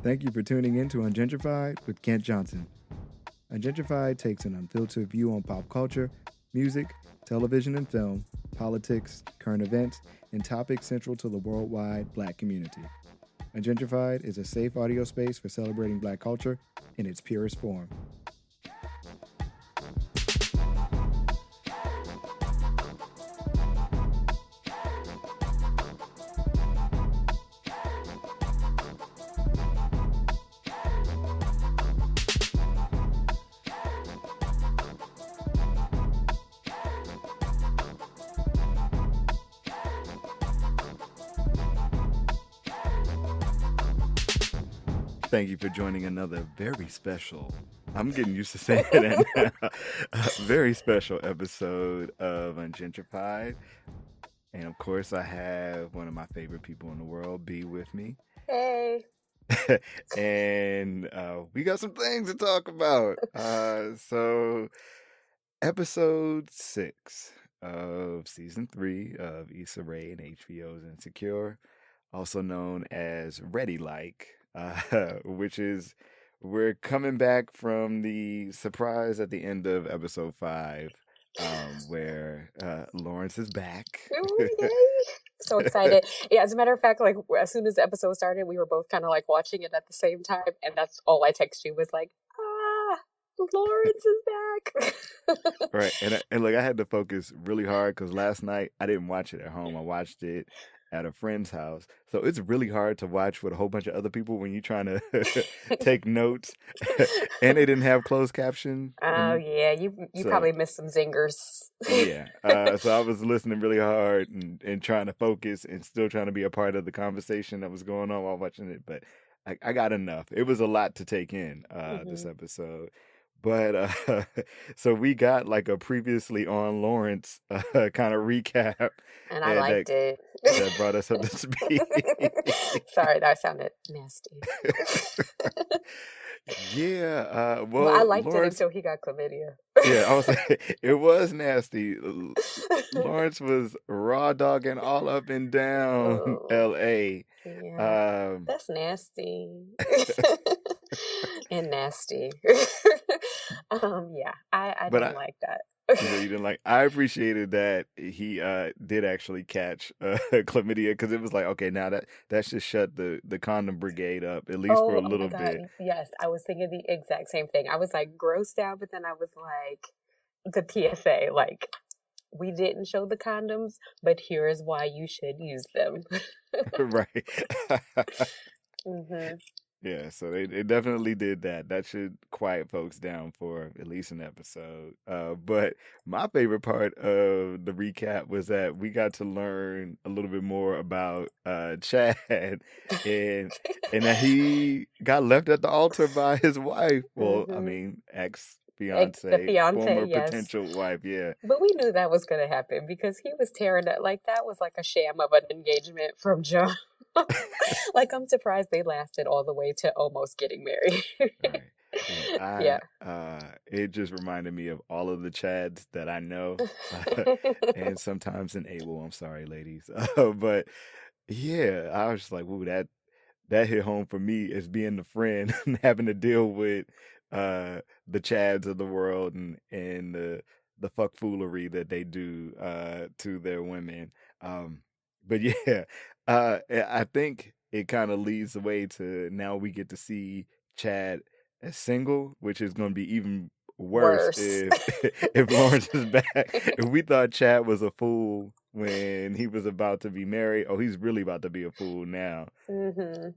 Thank you for tuning in to Ungentrified with Kent Johnson. Ungentrified takes an unfiltered view on pop culture, music, television and film, politics, current events, and topics central to the worldwide Black community. Ungentrified is a safe audio space for celebrating Black culture in its purest form. Thank you for joining another very special, I'm getting used to saying that now, very special episode of Ungentrified. And of course, I have one of my favorite people in the world, B, with me. Hey. And we got some things to talk about. So, episode 6 of season 3 of Issa Rae and HBO's Insecure, also known as Ready Like. Which is, we're coming back from the surprise at the end of episode 5, where Lawrence is back. Ooh, yay. So excited. Yeah, as a matter of fact, like as soon as the episode started, we were both kind of like watching it at the same time, and that's all I text you was like, Lawrence is back. Right, and like I had to focus really hard because last night I didn't watch it at home. I watched it at a friend's house, so it's really hard to watch with a whole bunch of other people when you're trying to take notes, and they didn't have closed caption. Oh yeah, you so, probably missed some zingers. Yeah, so I was listening really hard and trying to focus and still trying to be a part of the conversation that was going on while watching it, but I got enough. It was a lot to take in this episode. But so we got like a previously on Lawrence kind of recap. And I liked it. That brought us up to speed. Sorry, that sounded nasty. Yeah. Well, I liked Lawrence, it until he got chlamydia. Yeah, I was like, it was nasty. Lawrence was raw dogging all up and down LA. Yeah, that's nasty. And nasty. Yeah, I didn't like that. You didn't like. I appreciated that he did actually catch chlamydia, because it was like, okay, now that should shut the condom brigade up at least for a little bit. Yes, I was thinking the exact same thing. I was like grossed out, but then I was like, the PSA, like, we didn't show the condoms, but here is why you should use them. Right. Mm-hmm. Yeah, so they definitely did that. That should quiet folks down for at least an episode. But my favorite part of the recap was that we got to learn a little bit more about Chad and that he got left at the altar by his wife. Well, I mean, ex-fiance, former potential wife, yeah. But we knew that was going to happen because he was tearing that. Like, that was like a sham of an engagement from John. Like, I'm surprised they lasted all the way to almost getting married. Right. It just reminded me of all of the Chads that I know, and sometimes an Abel. I'm sorry, ladies, but yeah, I was just like, "Ooh, that hit home for me as being the friend and having to deal with the Chads of the world and the fuck foolery that they do to their women." But yeah, I think it kind of leads the way to now we get to see Chad as single, which is going to be even worse. If Lawrence is back. If we thought Chad was a fool when he was about to be married, he's really about to be a fool now. Mm-hmm.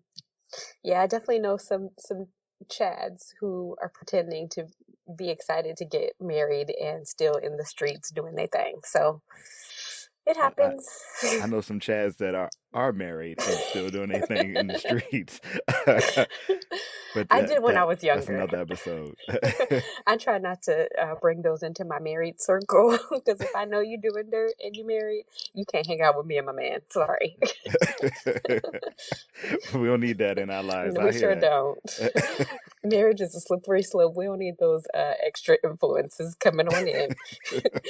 Yeah, I definitely know some Chads who are pretending to be excited to get married and still in the streets doing their thing. So it happens. I know some Chads that are married and still doing their thing in the streets. But I did when I was younger. That's another episode. I try not to bring those into my married circle, because if I know you doing dirt and you married, you can't hang out with me and my man. Sorry. We don't need that in our lives. We sure don't. Marriage is a slippery slope. We don't need those extra influences coming on in,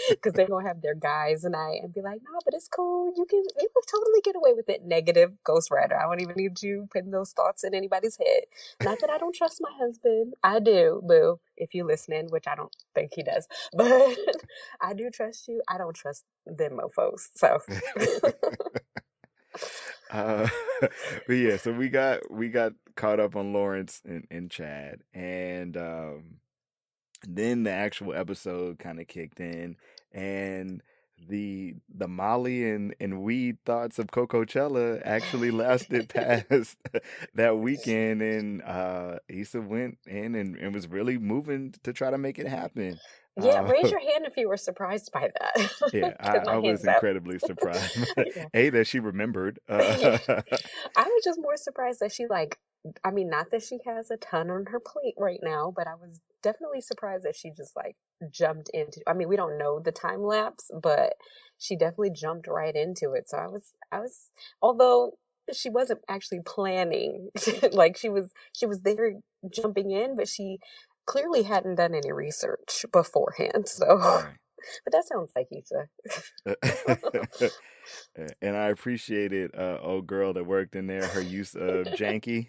because they're gonna have their guys night and be like, "No, but it's cool. You can totally get away with it." Negative ghostwriter. I don't even need you putting those thoughts in anybody's head. Not that I don't trust my husband. I do, boo. If you listening, which I don't think he does, but I do trust you. I don't trust them mofos. So. uh, but yeah, so we got caught up on Lawrence and Chad, and then the actual episode kind of kicked in, and the Molly and weed thoughts of Cococella actually lasted past that weekend, and Issa went in and was really moving to try to make it happen. Yeah, Uh, raise your hand if you were surprised by that. yeah, Because I my was hand's up. incredibly surprised. Yeah. A, that she remembered. Yeah. I was just more surprised that she like, I mean, not that she has a ton on her plate right now, but I was definitely surprised that she just like jumped into, I mean, we don't know the time lapse, but she definitely jumped right into it. So I was, although she wasn't actually planning, like she was there jumping in, but she clearly hadn't done any research beforehand. So, Right. but that sounds like Issa. And I appreciated old girl that worked in there, her use of janky.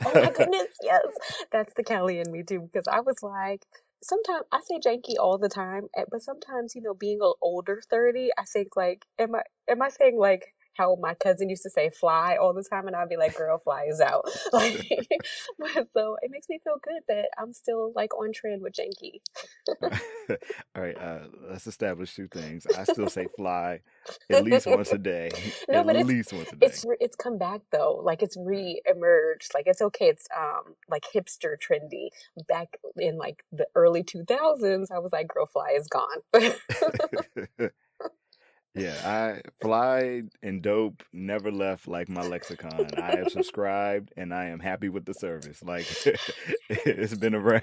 Oh my goodness, yes. That's the Kelly in me too, because I was like, sometimes I say janky all the time, but sometimes, being an older 30, I think like, am I saying like how my cousin used to say fly all the time, and I'd be like, girl, fly is out. Like, but so it makes me feel good that I'm still like on trend with janky. All right, let's establish two things. I still say fly at least once a day. No, At but it's least once a day. it's re- it's come back though. Like it's re-emerged. Like it's okay. It's like hipster trendy. Back in like the early 2000s, I was like, girl, fly is gone. Yeah, I fly and dope never left like my lexicon. I have subscribed and I am happy with the service. Like it's been around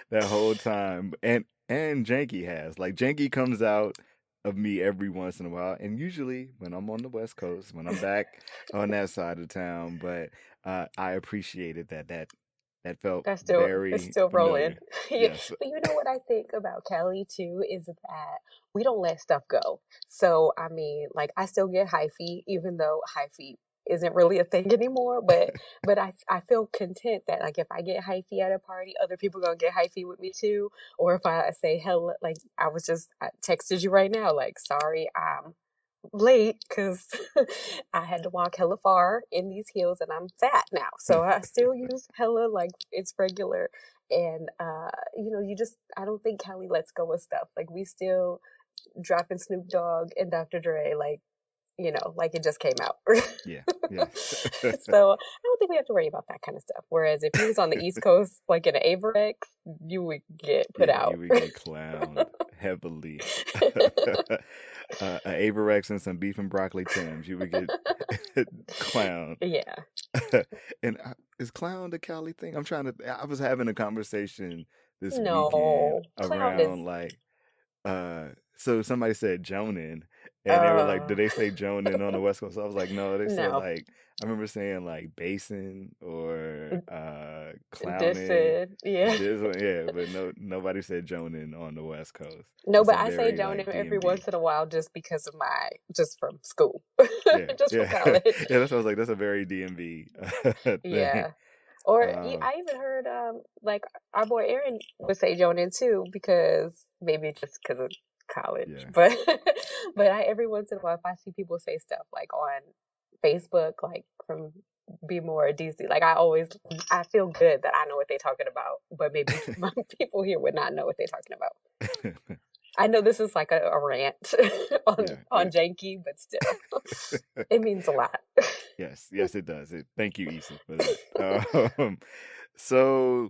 that whole time. And Janky has. Like Janky comes out of me every once in a while, and usually when I'm on the West Coast, when I'm back on that side of town, but I appreciated that felt That's still it's very still rolling. familiar. Yeah. Yes. But you know what I think about Kelly too is that we don't let stuff go. So I mean, like I still get hyphy, even though hyphy isn't really a thing anymore. But I feel content that like if I get hyphy at a party, other people gonna get hyphy with me too. Or if I say hello, like I texted you right now, like sorry, I'm late because I had to walk hella far in these heels and I'm fat now. So I still use hella like it's regular. And I don't think Kelly lets go of stuff. Like we still dropping Snoop Dogg and Dr. Dre like it just came out. Yeah. Yes. So I don't think we have to worry about that kind of stuff. Whereas if you was on the East Coast, like in an Averex, you would get put Yeah, you out. would get clowned heavily. An Averex and some beef and broccoli Tims, you would get clowned. Yeah. And is clown the Cali thing? I was having a conversation this weekend No. Clown is around like, so somebody said Jonin, and they were like, uh did they say Jonin on the West Coast? So I was like, no, they said no. like, I remember saying like basin or clowning. Dissing. Yeah. This one, yeah, but nobody said Jonin on the West Coast. No, It's but a I say very Jonan like every DMV. once in a while just because of just from school. Yeah, Just from yeah, college. yeah. That's what I was like. That's a very DMV thing. Yeah. Or Uh, I even heard like our boy Aaron would say Jonan too because maybe just because of college. yeah, But but I every once in a while if I see people say stuff like on Facebook like from Be More DC, like I feel good that I know what they're talking about, but maybe my people here would not know what they're talking about. I know this is like a rant on yeah, on yeah. Janky, but still, it means a lot. Yes, yes, it does. Thank you, Issa, for that. So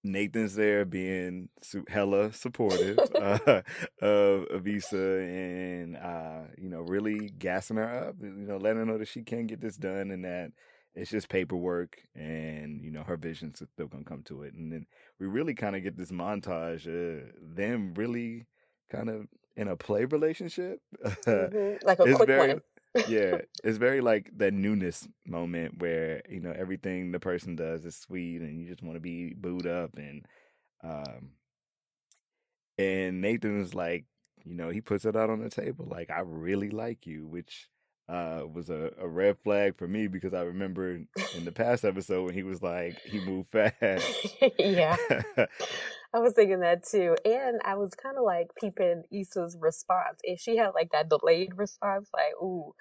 Nathan's there being hella supportive of Issa and really gassing her up, letting her know that she can get this done and that it's just paperwork and her vision's still gonna come to it. And then we really kind of get this montage of them really kind of in a play relationship. Like a It's quick very one. Yeah, it's very like that newness moment where, everything the person does is sweet and you just want to be booed up um and Nathan's like, he puts it out on the table like I really like you, which was a red flag for me because I remember in the past episode when he was like he moved fast. Yeah. I was thinking that too. And I was kind of like peeping Issa's response. If she had like that delayed response, like, ooh,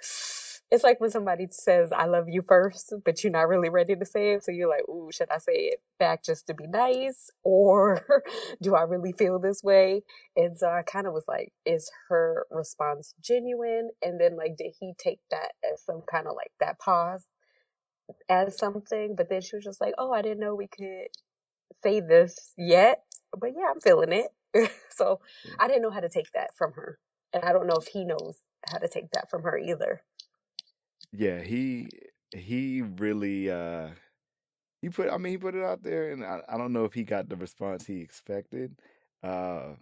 it's like when somebody says, I love you first, but you're not really ready to say it. So you're like, ooh, should I say it back just to be nice? Or do I really feel this way? And so I kind of was like, is her response genuine? And then, like, did he take that as some kind of like that pause as something? But then she was just like, oh, I didn't know we could say this yet, but yeah, I'm feeling it. So Yeah, I didn't know how to take that from her. And I don't know if he knows how to take that from her either. yeah, he really he put it out there, and I don't know if he got the response he expected. Uh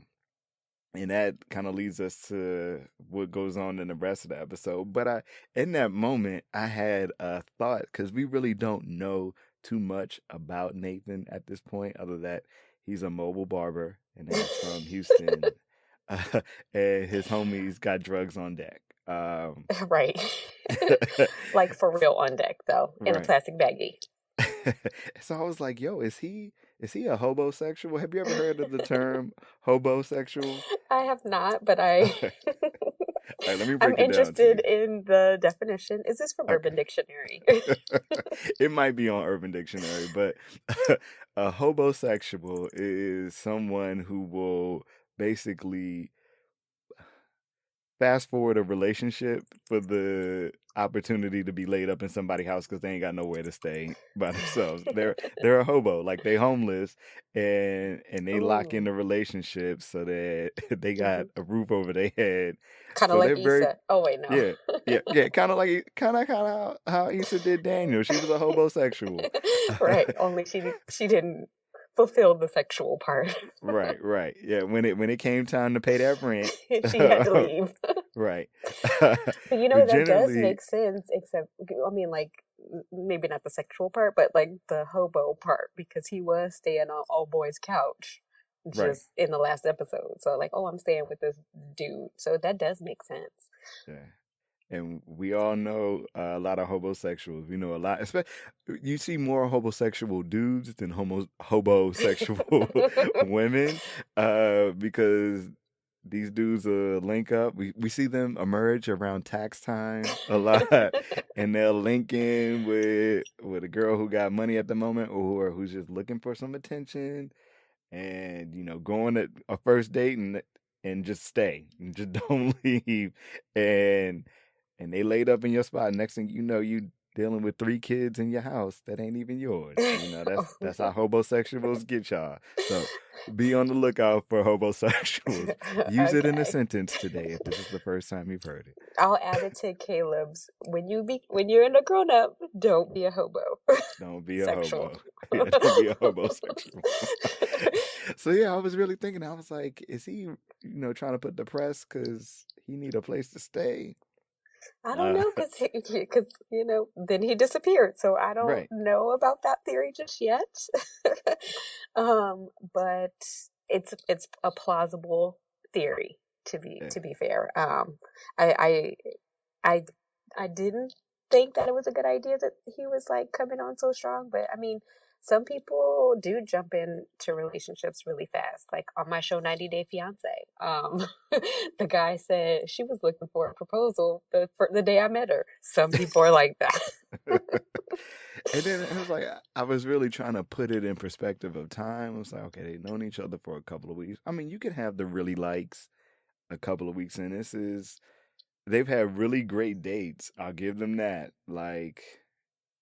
and that kind of leads us to what goes on in the rest of the episode. But in that moment, I had a thought because we really don't know too much about Nathan at this point, other that he's a mobile barber and that he's from Houston, and his homies got drugs on deck. Right. Like for real on deck though, in a Right. plastic baggie. So I was like, "Yo, is he a hobosexual? Have you ever heard of the term hobosexual?" I have not, but I All right, let me I'm break it down to interested you. in the definition. Is this from Okay. Urban Dictionary? It might be on Urban Dictionary, but a hobosexual is someone who will basically fast forward a relationship for the opportunity to be laid up in somebody's house because they ain't got nowhere to stay by themselves. They're a hobo, like they homeless, and they lock in Ooh. the relationship so that they got Hmm. a roof over their head. Kind of So like they're very Issa. Oh wait, no. yeah. Yeah, kind of how Issa did Daniel. She was a hobosexual. Right. Only she didn't fulfill the sexual part. Right, right. Yeah, when it came time to pay that rent, She had to leave. right. But you know, But that does generally, make sense, except, I mean, like, maybe not the sexual part, but like the hobo part, because he was staying on old boy's couch right. just in the last episode. So, like, oh, I'm staying with this dude. So that does make sense. Yeah. And we all know a lot of homosexuals. We know a lot. You see more homosexual dudes than homosexual women, because these dudes link up. We see them emerge around tax time a lot, and they'll link in with a girl who got money at the moment, or who's just looking for some attention, and go on a first date and just stay and just don't leave, and they laid up in your spot. Next thing you know, you dealing with 3 kids in your house that ain't even yours. That's how homosexuals get y'all. So be on the lookout for homosexuals. Use it in a Okay. sentence today if this is the first time you've heard it. I'll add it to Caleb's. When you're in a grown up, don't be a hobo. Don't be a Sexual. hobo. Yeah, don't be a homosexual. So yeah, I was really thinking. I was like, is he, trying to put the press because he need a place to stay? I don't Uh, know, because then he disappeared, so I don't right. know about that theory just yet. But it's a plausible theory Yeah. to be fair. I I I didn't think that it was a good idea that he was like coming on so strong, but I mean, some people do jump into relationships really fast. Like on my show 90 Day Fiance, the guy said she was looking for a proposal for the day I met her. Some people are like that. And then it was like I was really trying to put it in perspective of time. I was like, okay, they've known each other for a couple of weeks. I mean, you could have the really likes a couple of weeks in. They've had really great dates. I'll give them that.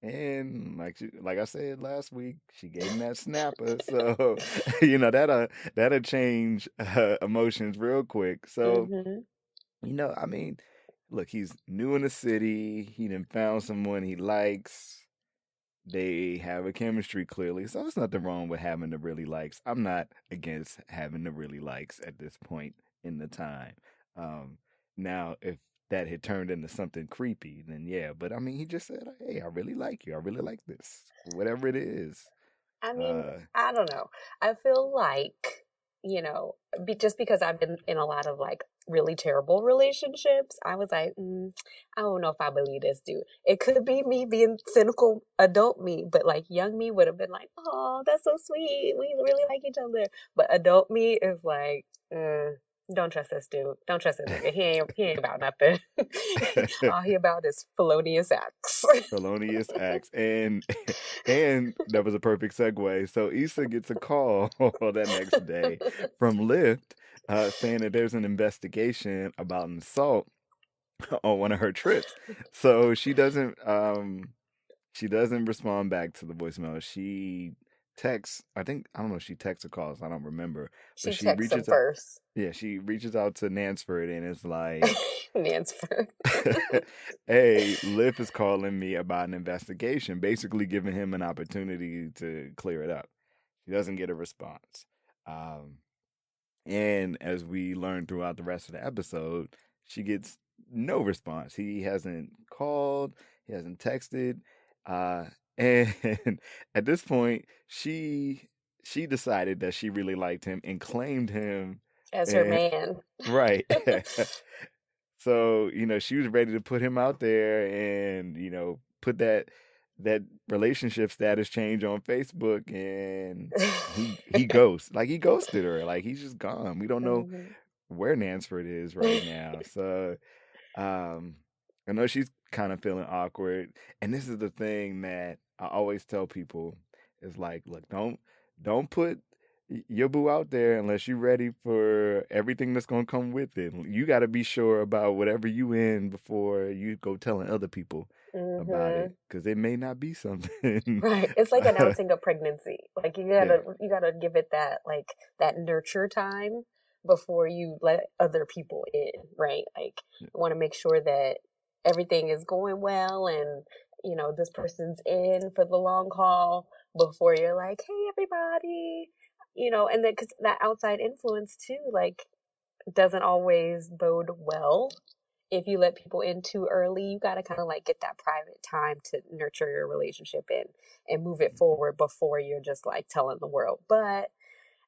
And like I said last week, she gave him that snapper. So that'll change emotions real quick. So Hmm. I mean, look, he's new in the city. He done found someone he likes. They have a chemistry clearly, so there's nothing wrong with having the really likes. I'm not against having the really likes at this point in the time. Um, Now, if that had turned into something creepy, then yeah. But I mean, he just said, "Hey, I really like you. I really like this. Whatever it is." I mean, Uh, I don't know. I feel like, just because I've been in a lot of like really terrible relationships, I was like, I don't know if I believe this dude. It could be me being cynical adult me, but like young me would have been like, oh, that's so sweet. We really like each other. But adult me is like, don't trust this dude. Don't trust this nigga. He ain't about nothing. All he about is felonious acts. felonious acts, and and that was a perfect segue. So Issa gets a call that next day from Lyft, saying that there's an investigation about an assault on one of her trips. So she doesn't respond back to the voicemail. She texts, I don't know if she texts or calls, I don't remember, but She she texts him reaches out. first. Yeah, she reaches out to Nansford and is like, Mansford. hey, Liv is calling me about an investigation, basically giving him an opportunity to clear it up. He doesn't get a response. Um, and as we learn throughout the rest of the episode, she gets no response. He hasn't called, he hasn't texted. Uh, and at this point, she decided that she really liked him and claimed him. As her And man. right. So, she was ready to put him out there and, put that relationship status change on Facebook, and he ghosts. Like he ghosted her. Like he's just gone. We don't know Mhm. where Nansford is right now. So, um I know she's kind of feeling awkward. And this is the thing that I always tell people is like, look, don't put your boo out there unless you're ready for everything that's gonna come with it. You got to be sure about whatever you in before you go telling other people about it, Mhm. because it may not be something. Right. It's like announcing a pregnancy. Like you Yeah, gotta you gotta give it that like that nurture time before you let other people in, right? Like you want to make sure that everything is going well and this person's in for the long haul before you're like, hey everybody, and then because that outside influence too, like doesn't always bode well. If you let people in too early, you got to kind of like get that private time to nurture your relationship and move it forward before you're just like telling the world. But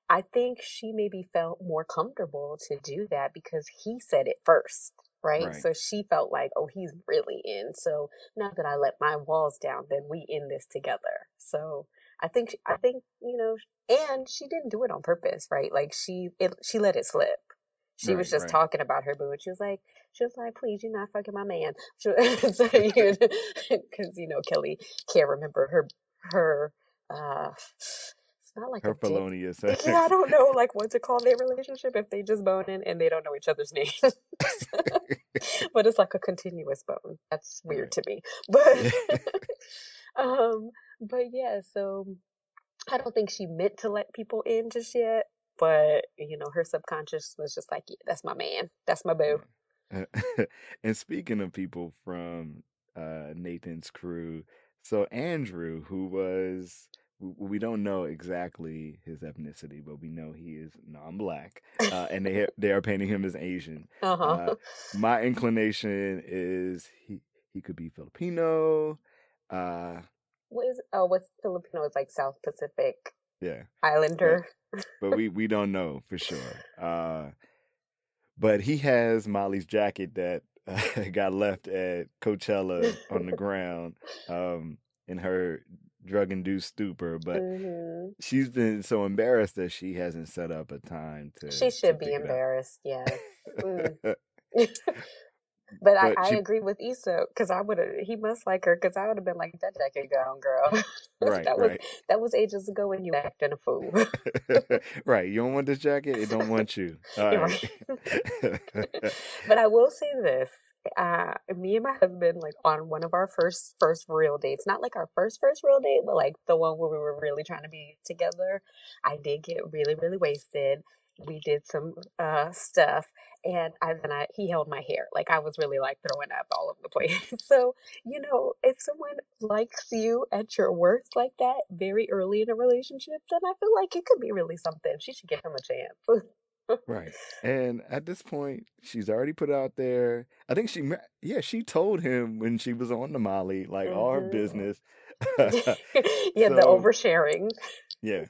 I think she maybe felt more comfortable to do that because he said it first, right? right, So she felt like, oh, he's really in. So now that I let my walls down, then we in this together. So I think and she didn't do it on purpose, right? Like she let it slip. She was right, just right. talking about her boo, and she was like, please, you're not fucking my man. So you, because Kelly can't remember her. It's not like a Her dick. felonious Yeah, I acts. don't know like what to call their relationship if they just bone in and they don't know each other's names. But it's like a continuous bone. That's weird Right. to me. But um but yeah, so I don't think she meant to let people in just yet, but her subconscious was just like, yeah, that's my man. That's my boo. Yeah. And speaking of people from Nathan's crew, so Andrew, who was, we don't know exactly his ethnicity, but we know he is non-black, and they are painting him as Asian. Uh, Uh-huh. my inclination is he could be Filipino. Uh, What's Filipino? It's like South Pacific yeah, but Islander. we don't know for sure. But he has Molly's jacket that got left at Coachella on the ground, in her drug-induced stupor. But Hmm. she's been so embarrassed that she hasn't set up a time She to should be pick it up. embarrassed, yes. Mm. But I, But I she, agree with Issa because I would have. He must like her because I would have been like that jacket gone, girl. right, that was right, that was ages ago when you acting a fool. right. You don't want this jacket; it don't want you. All You're right. right. But I will say this. Me and my husband, like on one of our first real dates, not like our first real date, but like the one where we were really trying to be together. I did get really, really wasted. We did some stuff, and he held my hair. Like I was really like throwing up all over the place. So, if someone likes you at your worst like that very early in a relationship, then I feel like it could be really something. She should give him a chance. Right. And at this point, she's already put out there. I think she told him when she was on the Molly, like all her Hmm. business. Yeah, the So, oversharing. yeah.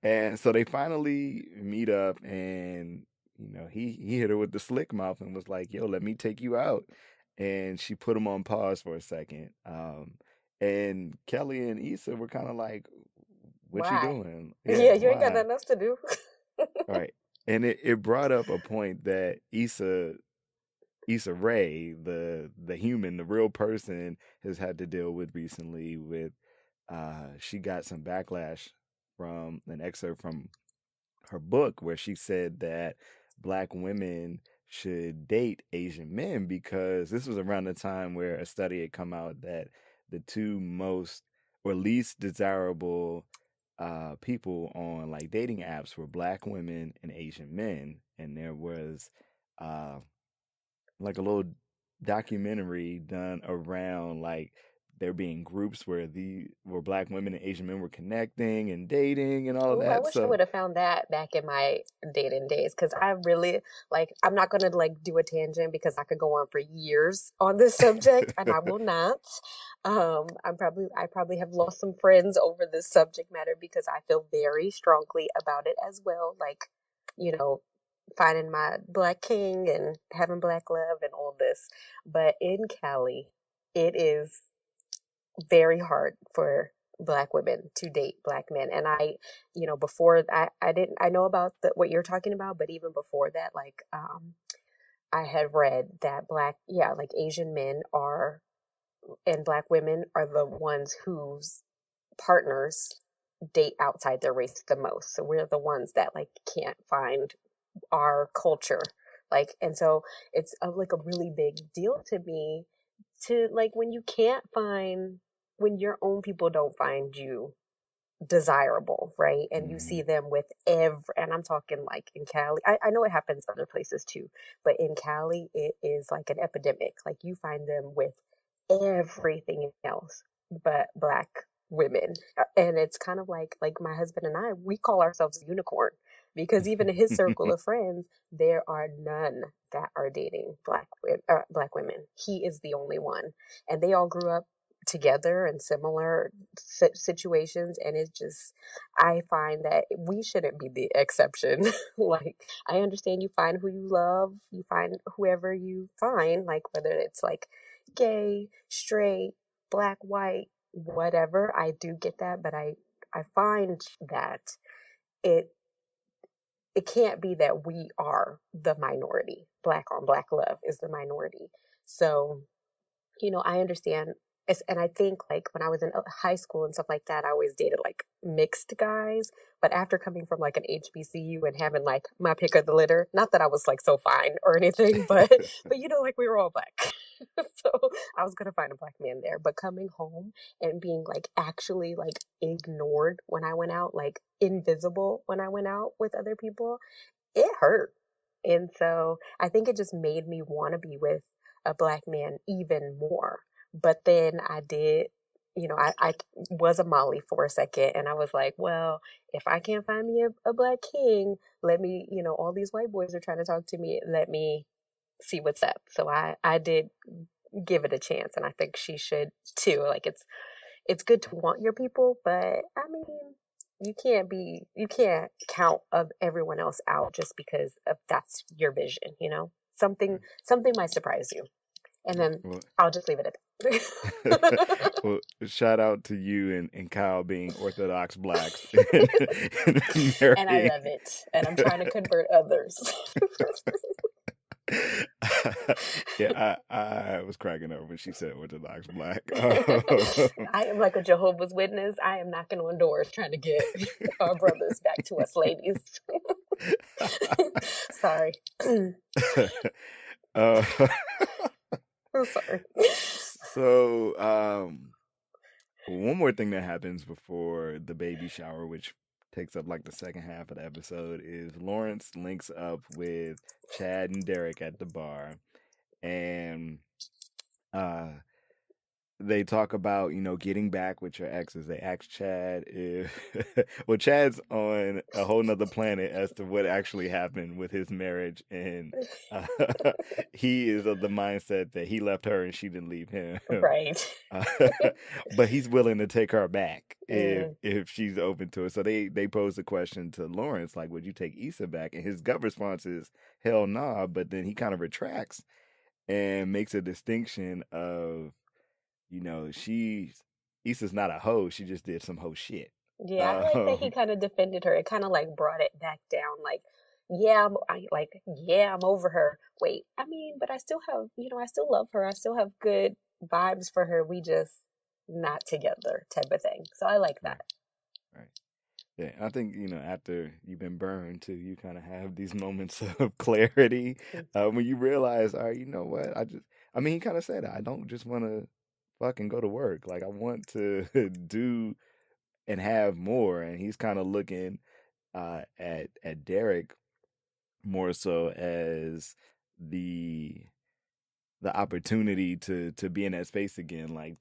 And so they finally meet up and he hit her with the slick mouth and was like, "Yo, let me take you out." And she put him on pause for a second. And Kelly and Issa were kind of like, "What you Why? doing? Yeah, Yeah, you ain't got why?" nothing else to do. Right. And it brought up a point that Issa Rae, the human, the real person, has had to deal with recently with she got some backlash from an excerpt from her book where she said that black women should date Asian men because this was around the time where a study had come out that the two most or least desirable people on like dating apps were black women and Asian men, and there was uh, like a little documentary done around like there being groups where black women and Asian men were connecting and dating and all of Oh, I that. wish I So would have found that back in my dating days because I really like I'm not gonna like do a tangent because I could go on for years on this subject and I will not. I probably have lost some friends over this subject matter because I feel very strongly about it as well. Like, you know, finding my black king and having black love and all this. But in Cali, it is very hard for black women to date black men. And before I didn't I know about what you're talking about, but even before that, like I had read that like Asian men are and black women are the ones whose partners date outside their race the most. So we're the ones that like can't find our culture. Like, and so it's like a really big deal to me to like when your own people don't find you desirable, right? And you see mhm. them with and I'm talking like in Cali. I know it happens other places too, but in Cali, it is like an epidemic. Like you find them with everything else but black women. And it's kind of like my husband and we call ourselves unicorn because even in his circle of friends, there are none that are dating black women. He is the only one. And they all grew up together in similar situations, and it's just I find that we shouldn't be the exception. Like I understand you find who you love, you find whoever you find, like whether it's like gay, straight, black, white, whatever. I do get that, but I find that it it can't be that we are the minority. Black on black love is the minority. So I understand. And I think like when I was in high school and stuff like that, I always dated like mixed guys. But after coming from like an HBCU and having like my pick of the litter, not that I was like so fine or anything, but like we were all black. So I was gonna find a black man there. But coming home and being like actually like ignored when I went out, like invisible when I went out with other people, it hurt. And so I think it just made me want to be with a black man even more. But then I did, I was a Molly for a second and I was like, well, if I can't find me a black king, let me, all these white boys are trying to talk to me. Let me see what's up. So I did give it a chance and I think she should too. Like it's good to want your people, but I mean, you can't count of everyone else out just because of that's your vision, Something might surprise you. And then Well, I'll just leave it at that. well, shout out to you and Kyle being Orthodox blacks and And I marrying. love it. And I'm trying to convert others. Yeah, I was cracking up when she said Orthodox black. I am like a Jehovah's Witness. I am knocking on doors trying to get our brothers back to us ladies. Sorry. uh, I'm sorry. so, one more thing that happens before the baby shower, which takes up like the second half of the episode, is Lawrence links up with Chad and Derek at the bar, and uh, they talk about, getting back with your exes. They ask Chad if, well, Chad's on a whole nother planet as to what actually happened with his marriage, and uh, he is of the mindset that he left her and she didn't leave him. Right. Uh, but he's willing to take her back Mm, if she's open to it. So they pose the question to Lawrence, like, would you take Issa back? And his gut response is hell nah. But then he kind of retracts and makes a distinction of, she's Issa's not a hoe. She just did some hoe shit. yeah, I like that he Um, kind of defended her. It kind of like brought it back down. Like, yeah, yeah, I'm over her. Wait, I mean, but I still have, I still love her. I still have good vibes for her. We just not together type of thing. So I like right, that. right. Yeah, I think after you've been burned too, you kind of have these moments of clarity when you realize, all right, you know what? I mean, he kind of said, I don't just want to fucking go to work. Like, I want to do and have more. And he's kind of looking at Derek more so as the the opportunity to be in that space again. Like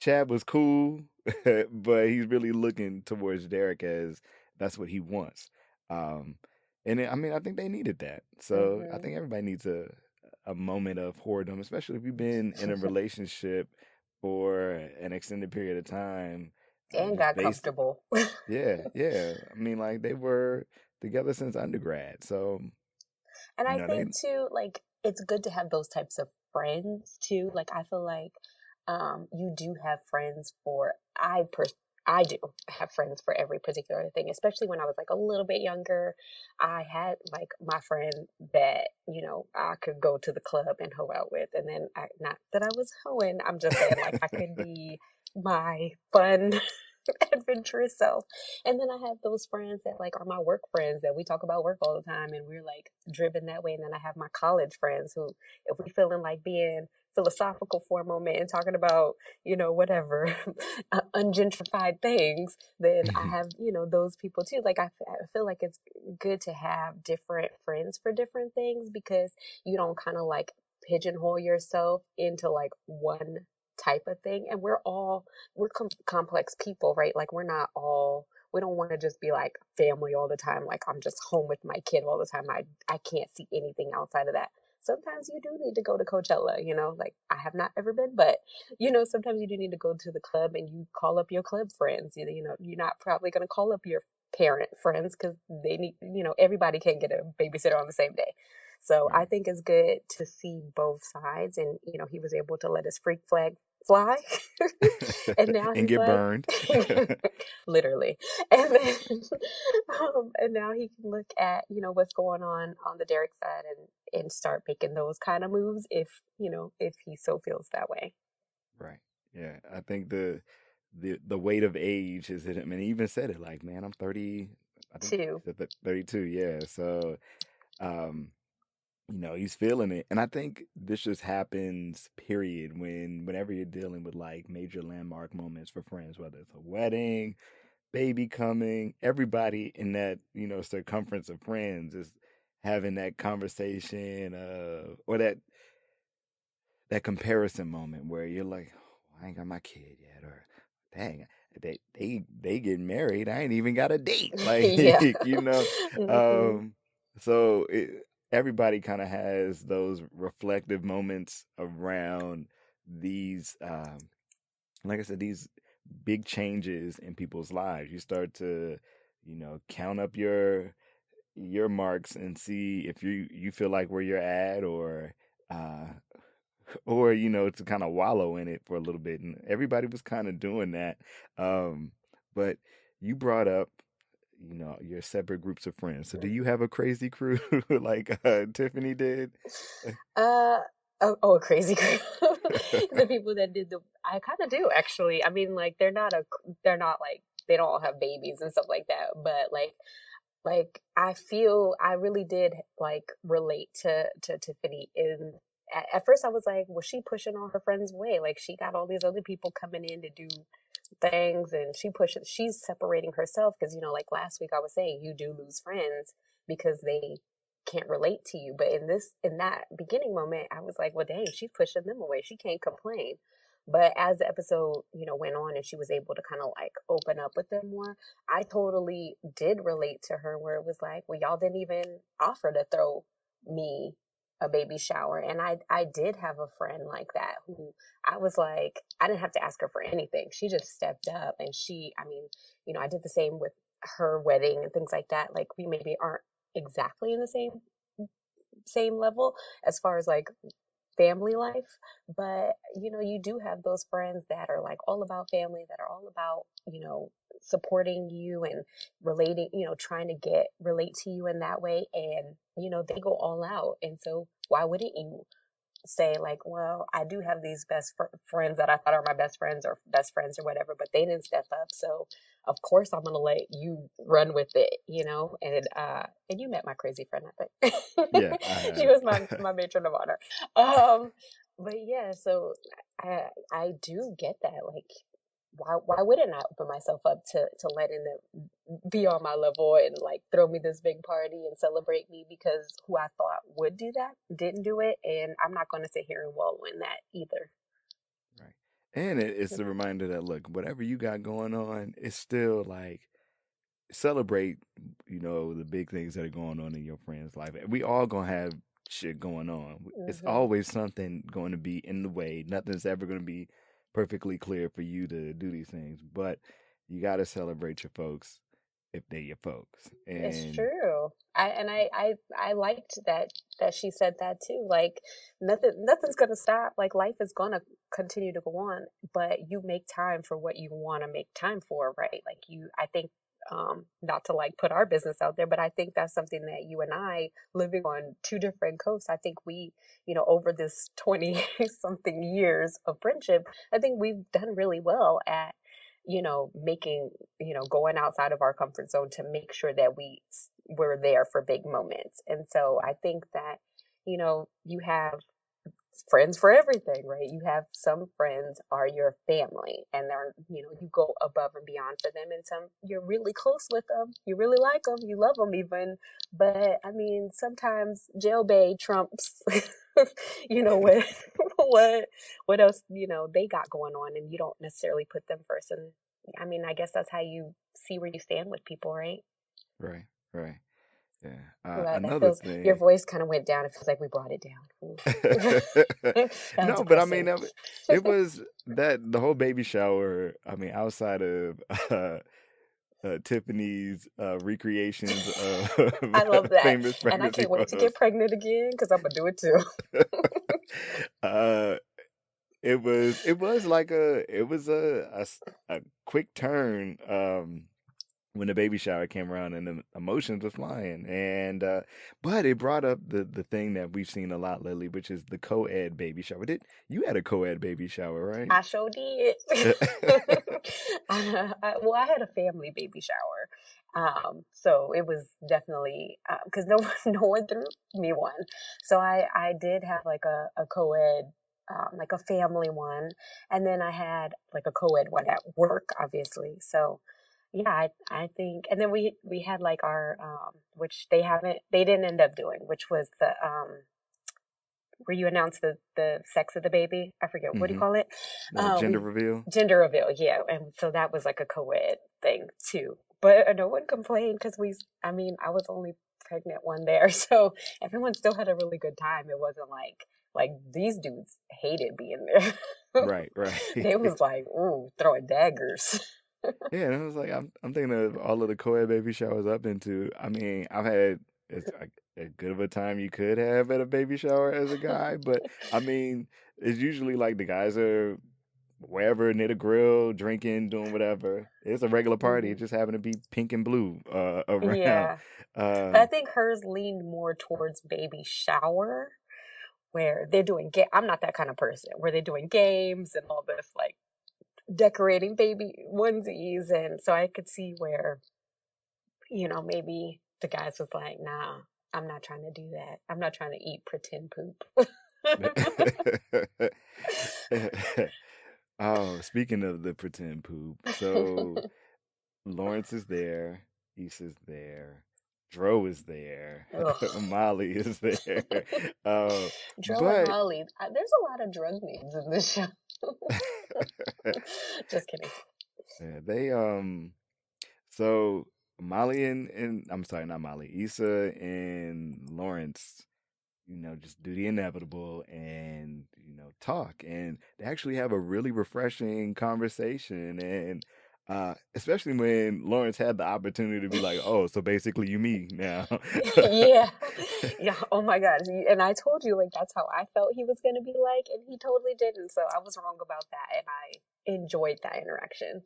Chad was cool, but he's really looking towards Derek as that's what he wants. Um, I mean, I think they needed that. So I Hmm. think everybody needs a moment of whoredom, especially if you've been in a relationship for an extended period of time. And Just got based, comfortable. yeah, yeah. I mean, like they were together since undergrad, so And I they think too, like it's good to have those types of friends too. Like I feel like you do have friends for I do have friends for every particular thing, especially when I was like a little bit younger. I had like my friend that, I could go to the club and hoe out with. And then not that I was hoeing, I'm just saying like I could be my fun adventurous self. And then I have those friends that like are my work friends that we talk about work all the time and we're like driven that way. And then I have my college friends who, if we feeling like being philosophical for a moment and talking about, whatever, ungentrified things, then I have, those people too. Like I feel like it's good to have different friends for different things because you don't kind of like pigeonhole yourself into like one type of thing. And we're complex people, right? Like we don't want to just be like family all the time. Like I'm just home with my kid all the time. I can't see anything outside of that. Sometimes you do need to go to Coachella, like I have not ever been, but sometimes you do need to go to the club and you call up your club friends. You're not probably going to call up your parent friends because they need, everybody can't get a babysitter on the same day. So I right. think it's good to see both sides. And, he was able to let his freak flag fly. And now And he's get like, burned. literally. And then, and now he can look at, what's going on the Derek side and start making those kind of moves if he so feels that way. Right. Yeah. I think the weight of age is hit him, and he even said it like, "Man, I'm 30. I think he Too. said that 32. Yeah. So, um, he's feeling it, and I think this just happens. Period. Whenever you're dealing with like major landmark moments for friends, whether it's a wedding, baby coming, everybody in that circumference of friends is having that conversation, or that comparison moment where you're like, oh, I ain't got my kid yet, or dang, they get married. I ain't even got a date. Like, Yeah. you know, Hmm. um, so everybody kind of has those reflective moments around these, like I said, these big changes in people's lives. You start to, count up your marks and see if you feel like where you're at, uh or to kind of wallow in it for a little bit, and everybody was kind of doing that. But you brought up your separate groups of friends, so do you have a crazy crew like Tiffany did? Uh oh, a crazy group. The people that did I kind of do actually. I mean, like they're not like they don't all have babies and stuff like that, but like I feel I really did like relate to Tiffany in at first I was like, was she pushing all her friends away? Like she got all these other people coming in to do things and she's separating herself because like last week I was saying you do lose friends because they can't relate to you. But in that beginning moment I was like, well dang, she's pushing them away. She can't complain. But as the episode, went on and she was able to kind of like open up with them more, I totally did relate to her where it was like, well, y'all didn't even offer to throw me a baby shower. And I did have a friend like that who I was like, I didn't have to ask her for anything. She just stepped up and I did the same with her wedding and things like that. Like we maybe aren't exactly in the same level as far as like family life, but you do have those friends that are like all about family, that are all about supporting you and relating, trying to relate to you in that way, and they go all out. And so why wouldn't you say like, well, I do have these friends that I thought are my best friends or whatever, but they didn't step up, so of course I'm gonna let you run with it, and you met my crazy friend, I think. Yeah, I She have. was my matron of honor. But yeah, so I do get that. Like, why wouldn't I open myself up to letting them be on my level and like throw me this big party and celebrate me, because who I thought would do that didn't do it, and I'm not going to sit here and wallow in that either. Right. And it's a reminder that look, whatever you got going on, it's still like celebrate, the big things that are going on in your friend's life. We all gonna have shit going on. It's Mm-hmm. always something going to be in the way. Nothing's ever going to be perfectly clear for you to do these things, but you got to celebrate your folks if they're your folks. It's And true. I liked that she said that too. Like nothing's gonna stop. Like life is gonna continue to go on, but you make time for what you want to make time for, right? Like I think, not to like put our business out there, but I think that's something that you and I, living on two different coasts, I think we, over this 20 something years of friendship, I think we've done really well at making, going outside of our comfort zone to make sure that we're there for big moments. And so I think that, you have friends for everything, right? You have some friends are your family and they're, you go above and beyond for them. And some you're really close with them. You really like them. You love them even. But I mean, sometimes jailbait trumps, what, what, what else, they got going on, and you don't necessarily put them first. And I mean, I guess that's how you see where you stand with people, right? right, right, yeah. Well, that Another feels, your thing. voice kind of went down. It feels like we brought it down. Ooh. That was No, but I mean, depressing. it was that the whole baby shower. I mean, outside of Tiffany's recreations of I love that. famous And I pregnancy can't wait to photos. get pregnant again because I'm going to do it too. uh, it was like a quick turn when the baby shower came around and the emotions were flying, and but it brought up the thing that we've seen a lot lately, which is the co-ed baby shower. Did you had a co-ed baby shower, right? I sure did. Well, I had a family baby shower. So it was definitely, because no one threw me one. So I did have like a co-ed, like a family one. And then I had like a co-ed one at work, obviously. So yeah, I think, and then we had like our, which they didn't end up doing, which was the, where you announce the sex of the baby. I forget, what do you Mm-hmm. call it? Gender We reveal. Gender reveal, yeah, and so that was like a co-ed thing too. But no one complained because I mean, I was only pregnant one there, so everyone still had a really good time. It wasn't like these dudes hated being there. Right, right. They was like, ooh, throwing daggers. Yeah, and I was like, I'm thinking of all of the co-ed baby showers I've been to. I mean, I've had as good of a time you could have at a baby shower as a guy, but I mean, it's usually like the guys are wherever near the grill, drinking, doing whatever. It's a regular party. It Hmm. just happened to be pink and blue around. Yeah, but I Um, think hers leaned more towards baby shower, where they're doing I'm not that kind of person where they're doing games and all this like decorating baby onesies, and so I could see where maybe the guys was like, nah, I'm not trying to do that. I'm not trying to eat pretend poop. oh, speaking of the pretend poop, so Lawrence is there, Issa's there, Dro is there, Ugh. Molly is there. Uh, Dro and but Molly. There's a lot of drug names in this show. Just kidding. Yeah, they so Molly and I'm sorry, not Molly, Issa and Lawrence, just do the inevitable and, talk. And they actually have a really refreshing conversation. And especially when Lawrence had the opportunity to be like, oh, so basically you me now. Yeah. Yeah. Oh my God. And I told you, like, that's how I felt he was going to be like, and he totally didn't. So I was wrong about that. And I enjoyed that interaction.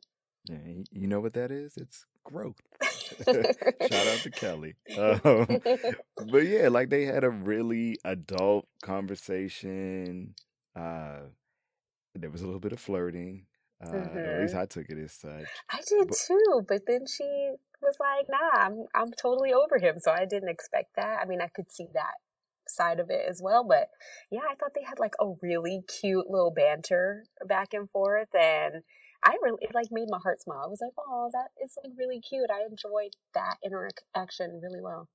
Yeah, you know what that is? It's growth. Shout out to Kelly. But yeah, like they had a really adult conversation. Uh, there was a little bit of flirting. Or at least Hmm. I took it as such. I did But too, but then she was like, "Nah, I'm totally over him." So I didn't expect that. I mean, I could see that side of it as well, but yeah, I thought they had like a really cute little banter back and forth, and I really it like made my heart smile. I was like, "Oh, that is like really cute." I enjoyed that interaction really well.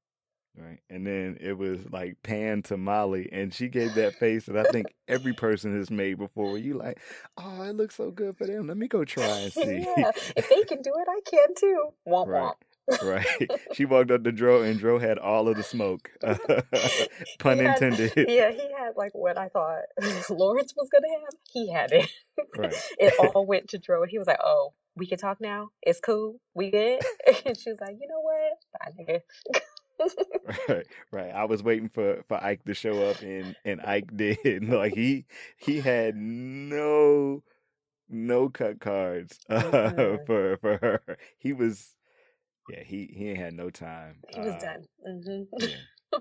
right, and then it was like pan to Molly, and she gave that face that I think every person has made before. Where you like, oh, it looks so good for them. Let me go try and see. Yeah, if they can do it, I can too. Womp Right. womp. Right. She walked up to Dro and Dro had all of the smoke. Pun He had, intended. yeah, he had like what I thought Lawrence was gonna have. He had it. Right. It all went to Drew, and he was like, "Oh, we can talk now. It's cool. We good." And she was like, "You know what? Bye, nigga." Right. Right. I was waiting for Ike to show up and Ike did. Like he had no cut cards Mm-mm. for her. He was he ain't had no time. He was done. Yeah.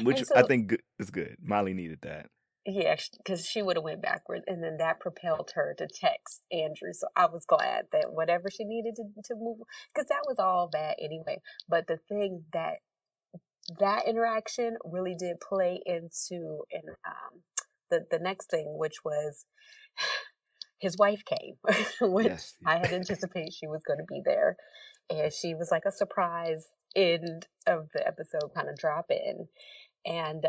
Which And I so, think is good. Molly needed that. yeah, because she would have went backwards, and then that propelled her to text Andrew. So I was glad that whatever she needed to move, because that was all bad anyway. But the thing that interaction really did play into the next thing, which was his wife came, which Yes. I had anticipated she was going to be there, and she was like a surprise end of the episode, kind of drop in, and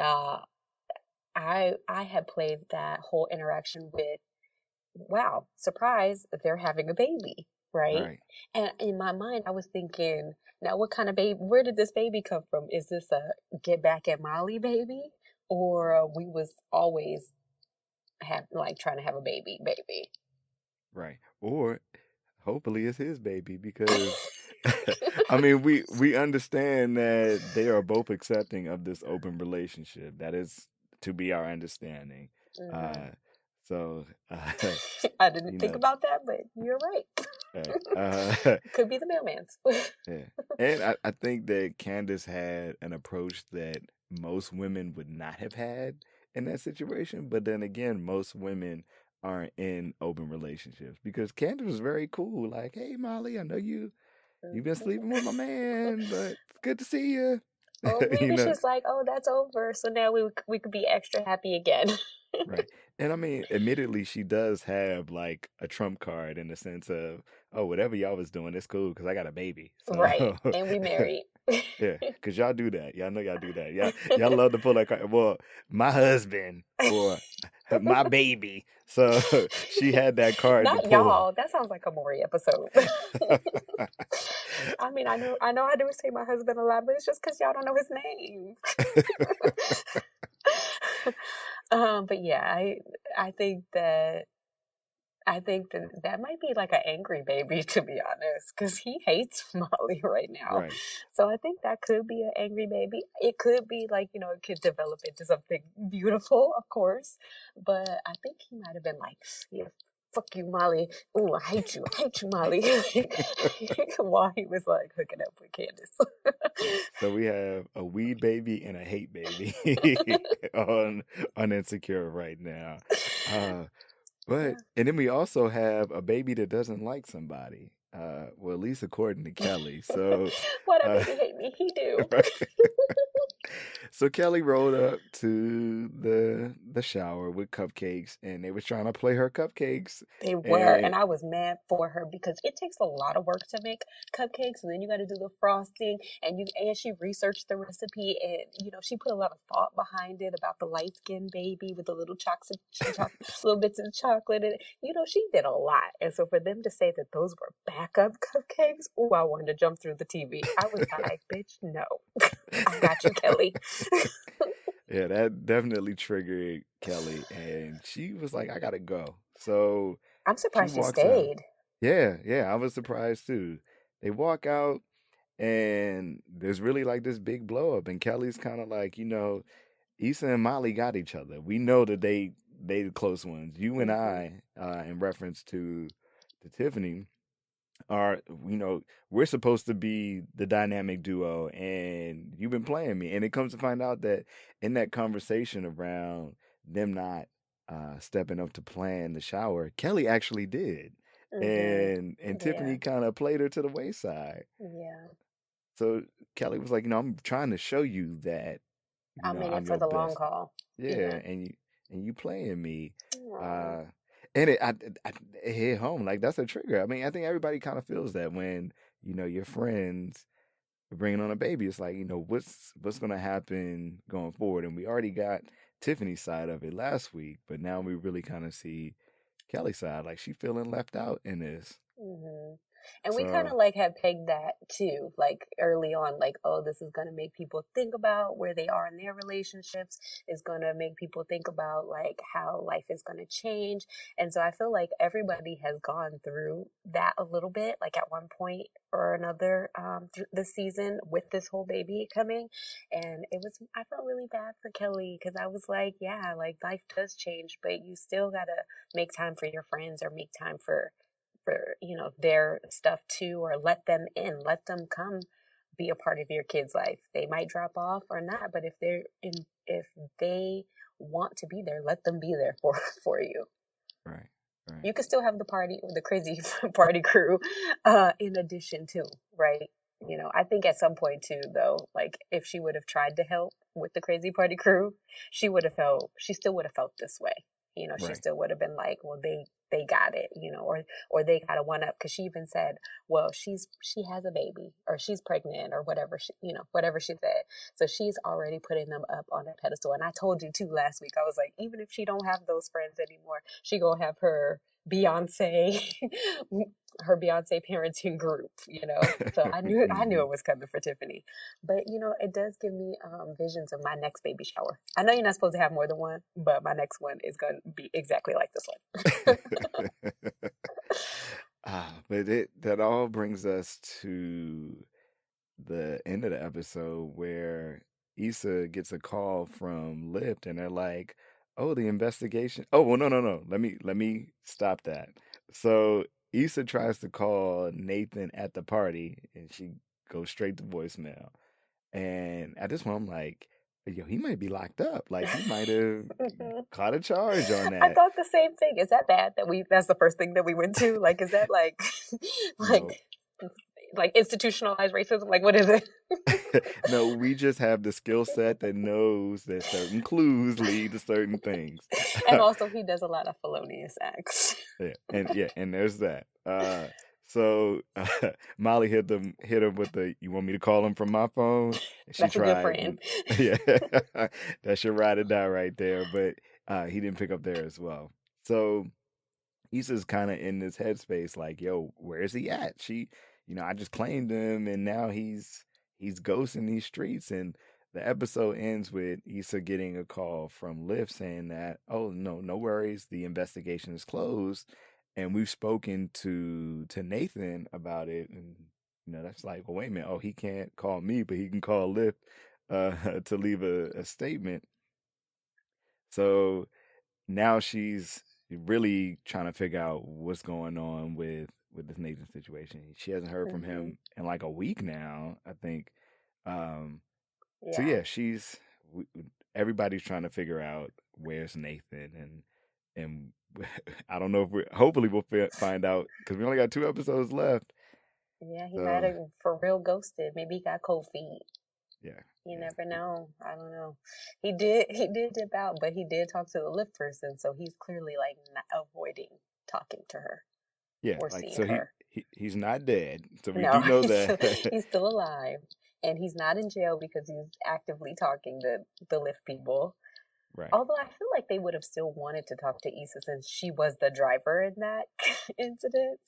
I had played that whole interaction with, wow, surprise, they're having a baby, right? Right. And in my mind, I was thinking, now what kind of baby, where did this baby come from? Is this a get back at Molly baby? Or we was always have like trying to have a baby? Right. Or hopefully it's his baby because I mean we understand that they are both accepting of this open relationship. That is to be our understanding. Hmm. Uh so I didn't you think know about that, but you're right. right. Could be the mailman's. Yeah. And I think that Candace had an approach that most women would not have had in that situation. But then again, most women aren't in open relationships because Candace was very cool. Like, hey Molly, I know you've been sleeping with my man, but it's good to see you. Or you maybe know, she's like, oh, that's over. So now we could be extra happy again. right. And I mean, admittedly, she does have like a trump card in the sense of, oh, whatever y'all was doing, it's cool because I got a baby. Right. So And we married. yeah, because y'all do that. Y'all know y'all do that. Y'all love to pull that card. Well, my husband or my baby. So she had that card to Not pull. y'all. That sounds like a Maury episode. I mean, I know I do say my husband a lot, but it's just because y'all don't know his name. But yeah, I think that that might be like an angry baby, to be honest, because he hates Molly right now. Right. So I think that could be an angry baby. It could be like, it could develop into something beautiful, of course. But I think he might have been like, yeah, fuck you, Molly. Ooh, I hate you, Molly. While he was like hooking up with Candace. So we have a weed baby and a hate baby on Insecure right now. Uh, but Yeah. and then we also have a baby that doesn't like somebody. Well, at least according to Kelly. So Why that uh, baby hate me? He do. right. So Kelly rolled up to the shower with cupcakes, and they was trying to play her cupcakes, They were, and and I was mad for her because it takes a lot of work to make cupcakes, and then you got to do the frosting, and she researched the recipe, and she put a lot of thought behind it about the light skinned baby with the little little bits of chocolate, and she did a lot, and so for them to say that those were backup cupcakes, oh, I wanted to jump through the TV. I was like, bitch, no, I got you, Kelly. yeah, that definitely triggered Kelly, and she was like, "I gotta go." So I'm she surprised she walks out. stayed. Yeah, yeah, I was surprised too. They walk out, and there's really like this big blow up, and Kelly's kind of like, Issa and Molly got each other. We know that they the close ones. You and Hmm. I, in reference to Tiffany, are we're supposed to be the dynamic duo, and you've been playing me. And it comes to find out that in that conversation around them not stepping up to plan the shower, Kelly actually did, Hmm. and Yeah. Tiffany kind of played her to the wayside. Yeah. So Kelly was like, I'm trying to show you that I'm in it I'm for your the long best. haul. Yeah, Yeah. and you playing me, Aw. uh, and it hit home like that's a trigger. I mean, I think everybody kind of feels that when your friends are bringing on a baby. It's like what's gonna happen going forward, and we already got Tiffany's side of it last week, but now we really kind of see Kelly's side. Like she feeling left out in this. Hmm. And we kind So of like had pegged that too, like early on, like, oh, this is going to make people think about where they are in their relationships, is going to make people think about like how life is going to change. And so I feel like everybody has gone through that a little bit, like at one point or another this season with this whole baby coming. And I felt really bad for Kelly because I was like, yeah, like life does change, but you still got to make time for your friends or make time for their stuff too, or let them in, let them come be a part of your kid's life. They might drop off or not, but if they want to be there, let them be there for you. right, right, You could still have the crazy party crew, in addition to, right? I think at some point too, though, like if she would have tried to help with the crazy party crew, she still would have felt this way. She right. still would have been like, well, they got it, or they got a one up, because she even said, well, she has a baby, or she's pregnant, or whatever whatever she said. So she's already putting them up on a pedestal. And I told you too last week, I was like, even if she don't have those friends anymore, she gonna have Beyonce, her Beyonce parenting group. So I knew Hmm. it was coming for Tiffany. But it does give me visions of my next baby shower. I know you're not supposed to have more than one, but my next one is going to be exactly like this one. But that all brings us to the end of the episode where Issa gets a call from Lyft, and they're like, "Oh, the investigation." Oh, well, no, no, no. Let me stop that. So Issa tries to call Nathan at the party, and she goes straight to voicemail. And at this point, I'm like, "Yo, he might be locked up. Like he might have caught a charge on I that." thought the same thing. Is that bad that that's the first thing that we went to? Like, is that like, No, like, like institutionalized racism? Like, what is it? no, we just have the skill set that knows that certain clues lead to certain things. And also, he does a lot of felonious acts. And there's that. So Molly hit him with the, "You want me to call him from my phone?" And she That's a good tried. friend. Yeah, that should ride or die right there. But he didn't pick up there as well. So he's just kind of in this headspace, like, "Yo, where is he at?" I just claimed him, and now he's ghosting these streets. And the episode ends with Issa getting a call from Lyft saying that, "Oh, no, no worries, the investigation is closed, and we've spoken to Nathan about it." And that's like, well, wait a minute. Oh, he can't call me, but he can call Lyft to leave a statement. So now she's really trying to figure out what's going on with this Nathan situation. She hasn't heard from Hmm. him in like a week now, I think. Um, so Yeah. yeah, everybody's trying to figure out where's Nathan, and I don't know if hopefully we'll find out because we only got 2 episodes left. Yeah, he might So have for real ghosted. Maybe he got cold feet. Yeah. You Yeah. never know. I don't know. He did dip out, but he did talk to the lift person, so he's clearly like not avoiding talking to her Yeah. or Like seeing so her. he's not dead. So we No, do know he's that. he's still alive, and he's not in jail because he's actively talking to the lift people. Right. Although I feel like they would have still wanted to talk to Issa since she was the driver in that incident.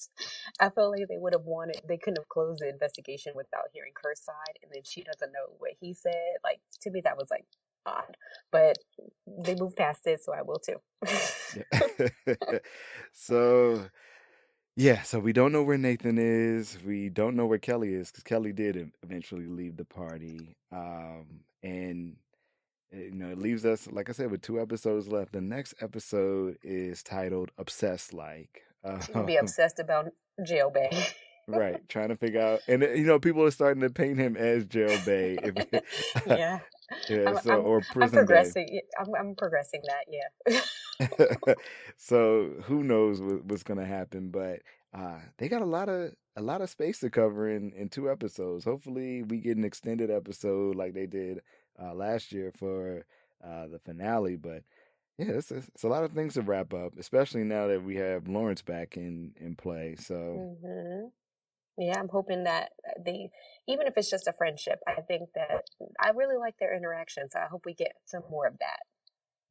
I feel like they would have wanted, they couldn't have closed the investigation without hearing her side, and then she doesn't know what he said. Like, to me, that was like odd. But they moved past it, so I will too. Yeah. So yeah, so we don't know where Nathan is. We don't know where Kelly is because Kelly did eventually leave the party. And it leaves us, like I said, with 2 episodes left. The next episode is titled "Obsessed Like." She's gonna be obsessed about Jail Bay. Right, trying to figure out, and people are starting to paint him as Jail Bay, if Yeah, yeah, I'm so I'm or I'm Prison Bay. progressing. I'm progressing that. Yeah. So who knows what's gonna happen, but they got a lot of space to cover in 2 episodes. Hopefully, we get an extended episode like they did last year for the finale. But yeah, it's a lot of things to wrap up, especially now that we have Lawrence back in play. So hmm Yeah, I'm hoping that they, even if it's just a friendship, I think that I really like their interactions. I hope we get some more of that.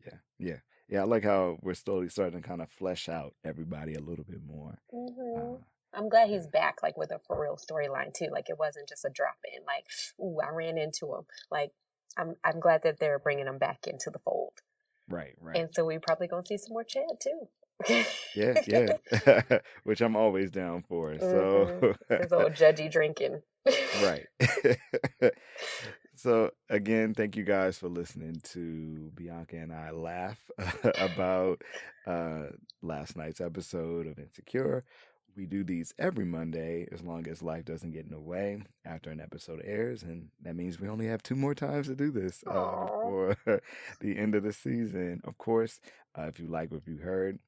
yeah, yeah, yeah. I like how we're slowly starting to kind of flesh out everybody a little bit more. hmm Uh, I'm glad yeah, he's back, like with a for real storyline too. Like it wasn't just a drop in. Like, ooh, I ran into him. Like, I'm glad that they're bringing him back into the fold. right, right. And so we probably gonna see some more Chad too. Yeah, yeah. Which I'm always down for. So, His old judgy drinking. right. So, again, thank you guys for listening to Bianca and I laugh about uh, last night's episode of Insecure. We do these every Monday as long as life doesn't get in the way after an episode airs. And that means we only have 2 more times to do this Aww. before the end of the season. Of course, if you like what you heard,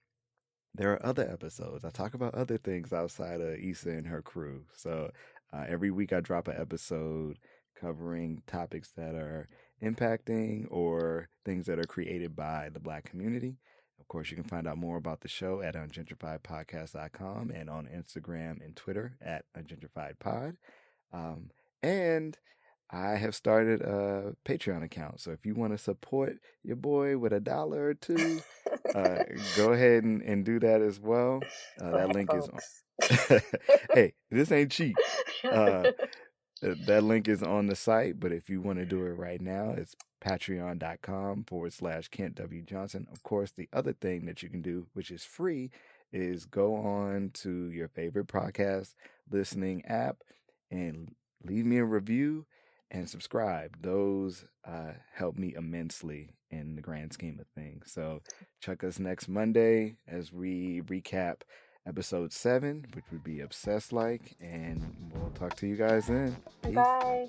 there are other episodes. I talk about other things outside of Issa and her crew. So every week I drop an episode covering topics that are impacting or things that are created by the Black community. Of course, you can find out more about the show at ungentrifiedpodcast.com and on Instagram and Twitter at ungentrifiedpod. Um, and I have started a Patreon account. So if you want to support your boy with $1 or two, uh, go ahead and do that as well. That Black link is folks. on. Hey, this ain't cheap. Uh, that link is on the site, but if you want to do it right now, it's patreon.com/Kent W. Johnson. Of course, the other thing that you can do, which is free, is go on to your favorite podcast listening app and leave me a review and subscribe. Those help me immensely in the grand scheme of things. So check us next Monday as we recap episode 7, which would be Obsessed Like, and we'll talk to you guys then. Peace. Bye.